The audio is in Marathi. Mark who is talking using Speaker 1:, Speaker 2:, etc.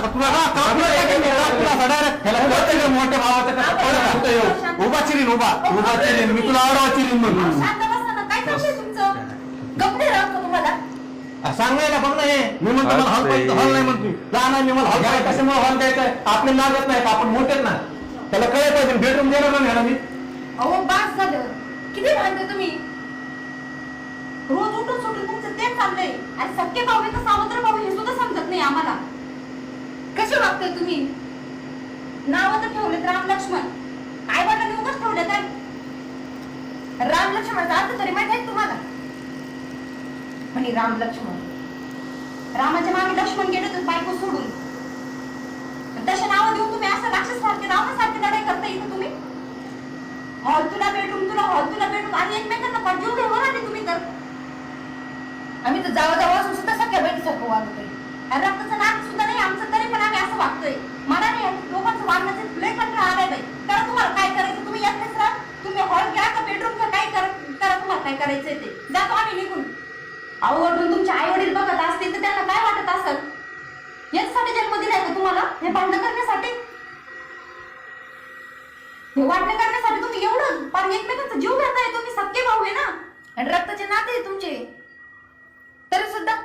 Speaker 1: का तुला मोठ्या भावाचा उभा चिरीन उभा चिरीन मी तुला आवडा चिरीन म्हणून
Speaker 2: काय चाललंय तुमचं? गप्पे राहतो तुम्हाला
Speaker 1: सांगायला बघ ना हे मी म्हणतो मला हॉल नाही म्हणतो लहान आहे मी मला हॉल काय कशामुळे हॉल द्यायचंय आपले लागत नाही का आपण मोठेच ना त्याला कळलं पाहिजे बेडरूम देणार ना मी
Speaker 2: अहो बास झालं किती भांडते तुम्ही रोज उठून सुटून तुमचं तेच चाललंय आणि सख्खे भाऊ तर सावत्र भाऊ हे सुद्धा समजत नाही आम्हाला कसे वागताय तुम्ही नाव तर ठेवलेत राम लक्ष्मण आई वडिलांनी उगाच ठेवले काय राम लक्ष्मणाचा अर्थ तरी माहित आहे तुम्हाला म्हणे राम लक्ष्मण रामाच्या मागे लक्ष्मण गेले तर बायको सोडून तसे नाव देऊन तुम्ही असं राक्षस सारखे रावणासारखे लढाई करता इथं तुम्ही हॉल तुला बेडरूम आणि एकमेकांना पटवून घेऊन आले तुम्ही तर आम्ही तर जावा असून सुद्धा सगळ्या बहिणीसारखं वागतोय आणि रक्ताचं नाक सुद्धा नाही आमचं तरी पण आम्ही असं वागतोय मला नाही लोकांचं वागण्याचे लय कंटाळा आलाय बाई कारण तुम्हाला काय करायचं तुम्ही येतच राहा तुम्ही हॉल घ्या का बेडरूम घ्या काय करा तुम्हाला काय करायचंय ते जातो आम्ही निघून आवडून तुमचे आई वडील बघत असतील तर त्यांना काय वाटत असेल याच्यासाठी जन्म दिलाय का तुम्हाला हे भांडण करण्यासाठी हे वाटणे करण्यासाठी तुम्ही एवढं पण एकमेकांचा जीव घेताय तुम्ही सख्खे भाऊ आहे ना आणि रक्ताचे नाते आहे तुमचे तरी सुद्धा